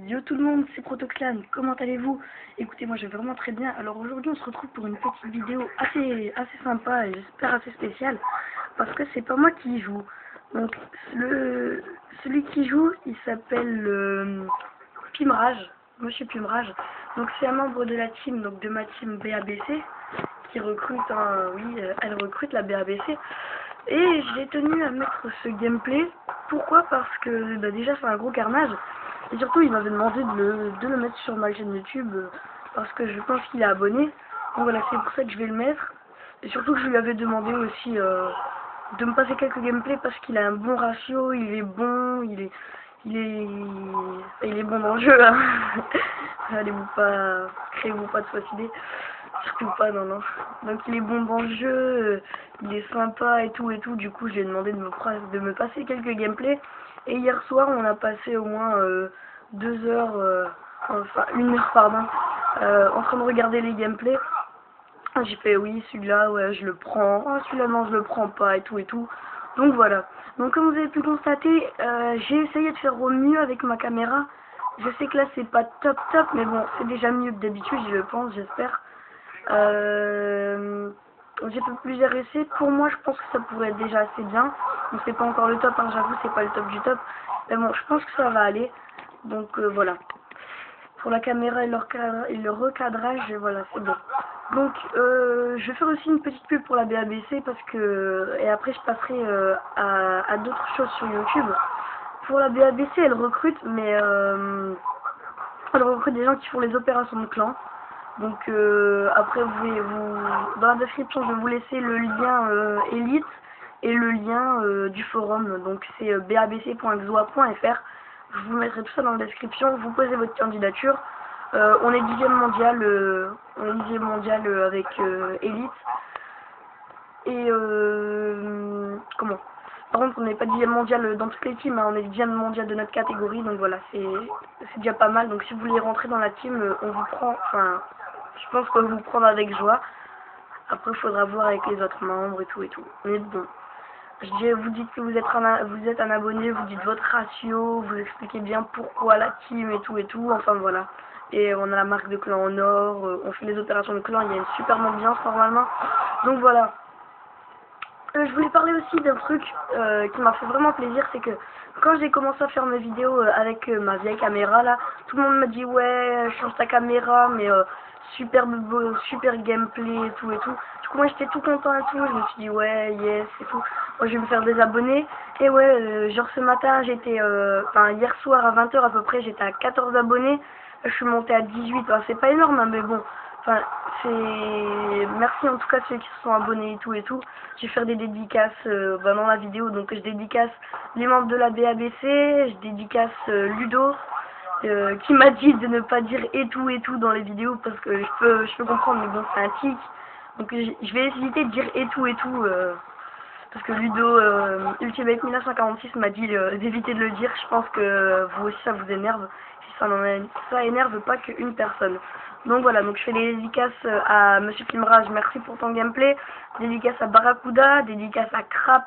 Yo tout le monde, c'est Protoxlan, comment allez-vous? Écoutez, moi je vais vraiment très bien. Alors aujourd'hui on se retrouve pour une petite vidéo assez sympa et j'espère assez spéciale parce que c'est pas moi qui joue. Donc celui qui joue, il s'appelle Pimrage, Monsieur Pimrage. Donc c'est un membre de la team, donc de ma team BABC qui recrute, oui, elle recrute la BABC. Et j'ai tenu à mettre ce gameplay. Pourquoi? Parce que déjà c'est un gros carnage. Et surtout il m'avait demandé de le mettre sur ma chaîne YouTube parce que je pense qu'il est abonné. Donc voilà, c'est pour ça que je vais le mettre. Et surtout que je lui avais demandé aussi de me passer quelques gameplays parce qu'il a un bon ratio, il est bon, il est bon dans le jeu. Hein. Allez-vous pas, créez-vous pas de fausses idées. Surtout pas, non, non. Donc il est bon dans le jeu, il est sympa et tout. Du coup, je lui ai demandé de me passer quelques gameplays. Et hier soir, on a passé au moins 2 heures, enfin 1 heure, pardon, en train de regarder les gameplays. J'ai fait oui, celui-là, ouais, je le prends. Oh, celui-là, non, je le prends pas et tout. Donc voilà. Donc comme vous avez pu constater, j'ai essayé de faire au mieux avec ma caméra. Je sais que là, c'est pas top, mais bon, c'est déjà mieux que d'habitude, je pense, j'espère. J'ai fait plusieurs essais. Pour moi, je pense que ça pourrait être déjà assez bien. Donc c'est pas encore le top, hein, j'avoue, c'est pas le top du top. Mais bon, je pense que ça va aller. Donc voilà. Pour la caméra et le recadrage, voilà, c'est bon. Donc je vais faire aussi une petite pub pour la BABC parce que et après je passerai à d'autres choses sur YouTube. Pour la BABC, elle recrute, mais elle recrute des gens qui font les opérations de clan. Donc après dans la description je vais vous laisser le lien Elite et le lien du forum. Donc c'est babc.xoa.fr. Je vous mettrai tout ça dans la description. Vous posez votre candidature. On est 10e mondial, avec Elite. Et comment? Par contre, on n'est pas 10e mondial dans toutes les teams, hein, on est 10e mondial de notre catégorie, donc voilà, c'est déjà pas mal. Donc si vous voulez rentrer dans la team, on vous prend, enfin, je pense qu'on vous prendra avec joie. Après, il faudra voir avec les autres membres et tout. Mais bon, vous dites que vous êtes un abonné, vous dites votre ratio, vous expliquez bien pourquoi la team et tout, enfin voilà. Et on a la marque de clan en or, on fait les opérations de clan, il y a une super ambiance normalement. Donc voilà. Je voulais parler aussi d'un truc qui m'a fait vraiment plaisir, c'est que quand j'ai commencé à faire mes vidéos avec ma vieille caméra là, tout le monde m'a dit ouais, change ta caméra, mais super super gameplay et tout. Du coup moi j'étais tout content et tout, je me suis dit ouais, yes et tout, moi je vais me faire des abonnés. Et ouais, genre ce matin j'étais, enfin hier soir à 20 h à peu près, j'étais à 14 abonnés, je suis montée à 18, enfin, c'est pas énorme hein, mais bon. Enfin, merci en tout cas ceux qui se sont abonnés et tout. Je vais faire des dédicaces dans la vidéo. Donc je dédicace les membres de la BABC, je dédicace Ludo qui m'a dit de ne pas dire et tout dans les vidéos parce que je peux comprendre, mais bon c'est un tic. Donc je vais éviter de dire et tout parce que Ludo Ultimate 1946 m'a dit d'éviter de le dire. Je pense que vous aussi ça vous énerve. Si ça énerve pas qu'une personne. Donc voilà, donc je fais des dédicaces à Monsieur Pimrage, merci pour ton gameplay. Dédicace à Barracuda, dédicace à Crap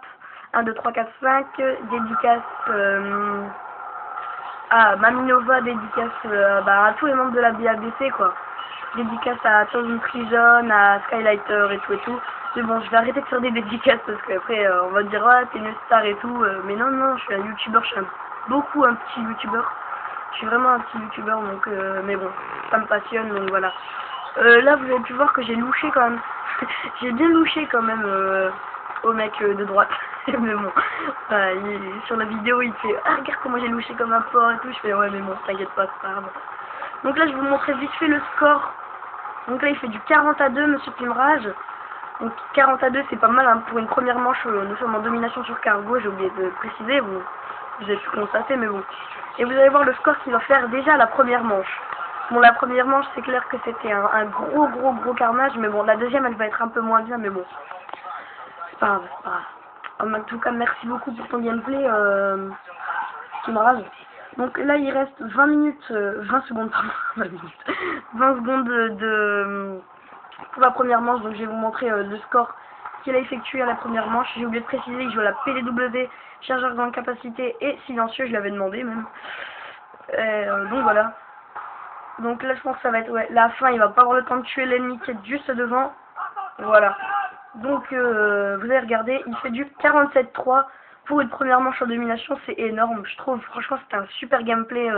1, 2, 3, 4, 5, dédicace à Maminova, dédicace à tous les membres de la BABC quoi. Dédicace à Thousand Prison, à Skylighter et tout. Mais bon, je vais arrêter de faire des dédicaces parce qu'après on va dire ah t'es une star et tout. Mais non, je suis un youtubeur, je suis beaucoup un petit youtubeur. Je suis vraiment un petit youtubeur donc mais bon, ça me passionne donc voilà. Là vous avez pu voir que j'ai louché quand même. J'ai bien louché quand même au mec de droite. Mais bon, sur la vidéo il fait ah regarde comment j'ai louché comme un porc et tout. Je fais ouais mais bon t'inquiète pas, c'est pas grave. Donc là je vais vous montrer vite fait le score. Donc là il fait du 40-2 Monsieur Pimrage. Donc 40-2 c'est pas mal hein. Pour une première manche, nous sommes en domination sur Cargo, j'ai oublié de préciser, vous avez pu constater mais bon. Et vous allez voir le score qu'il va faire déjà à la première manche. Bon la première manche c'est clair que c'était un gros carnage, mais bon la deuxième elle va être un peu moins bien, mais bon. C'est pas grave, c'est pas grave. En tout cas merci beaucoup pour ton gameplay Pimrage. Donc là il reste 20 minutes, 20 secondes pardon, 20 secondes pour la première manche, donc je vais vous montrer le score qu'il a effectué à la première manche. J'ai oublié de préciser que je joue à la PDW, chargeur grande capacité et silencieux, je l'avais demandé même. Donc voilà. Donc là je pense que ça va être la fin, il va pas avoir le temps de tuer l'ennemi qui est juste devant. Voilà. Donc vous allez regarder, il fait du 47-3 pour une première manche en domination, c'est énorme. Je trouve franchement c'était un super gameplay.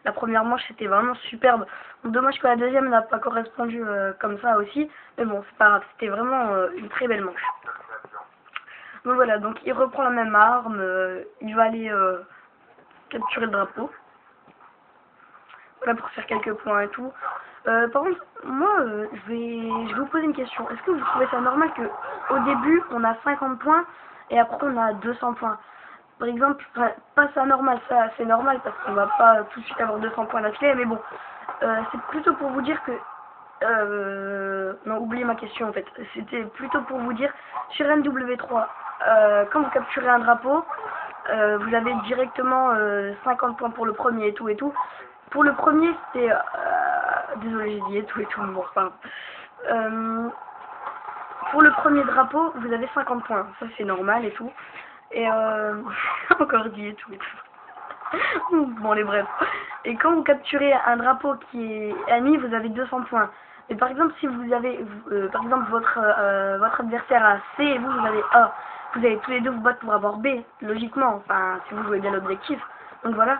La première manche c'était vraiment superbe. Donc, dommage que la deuxième n'a pas correspondu comme ça aussi. Mais bon, c'est pas grave, c'était vraiment une très belle manche. Donc voilà, donc il reprend la même arme, il va aller capturer le drapeau. Voilà pour faire quelques points et tout. Par contre, moi, je vais vous poser une question. Est-ce que vous trouvez ça normal que au début, on a 50 points et après on a 200 points? Par exemple, enfin, pas ça normal, ça c'est normal parce qu'on va pas tout de suite avoir 200 points d'affilée, mais bon, c'est plutôt pour vous dire que... non, oubliez ma question en fait. C'était plutôt pour vous dire, sur NW3, quand vous capturez un drapeau, vous avez directement 50 points pour le premier et tout et tout. Pour le premier, c'était... désolé, j'ai dit et tout, mais bon, enfin... pour le premier drapeau, vous avez 50 points. Ça, c'est normal et tout. Et encore dit et tout et tout. Bon, les bref. Et quand vous capturez un drapeau qui est ennemi, vous avez 200 points. Mais par exemple, si vous avez... par exemple, votre adversaire a C et vous avez A. Vous allez tous les deux vous battre pour avoir B, logiquement. Enfin, si vous jouez bien l'objectif. Donc voilà.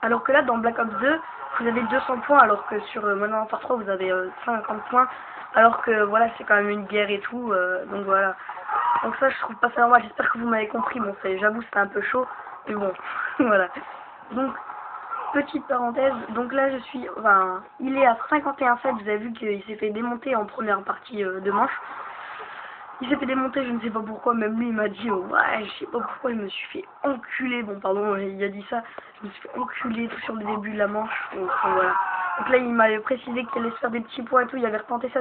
Alors que là, dans Black Ops 2, vous avez 200 points, alors que sur Modern Warfare 3, vous avez 50 points. Alors que voilà, c'est quand même une guerre et tout, donc voilà. Donc ça, je trouve pas ça normal. J'espère que vous m'avez compris. Bon, j'avoue, c'était un peu chaud, mais bon, voilà. Donc, petite parenthèse. Donc là, je suis, enfin, il est à 51-7. Vous avez vu qu'il s'est fait démonter en première partie de manche. Il s'est fait démonter, je ne sais pas pourquoi, même lui il m'a dit, ouais, je sais pas pourquoi, je me suis fait enculer, bon pardon, il a dit ça, je me suis fait enculer tout sur le début de la manche, donc voilà. Donc là il m'avait précisé qu'il allait se faire des petits points et tout, il avait retenté ça,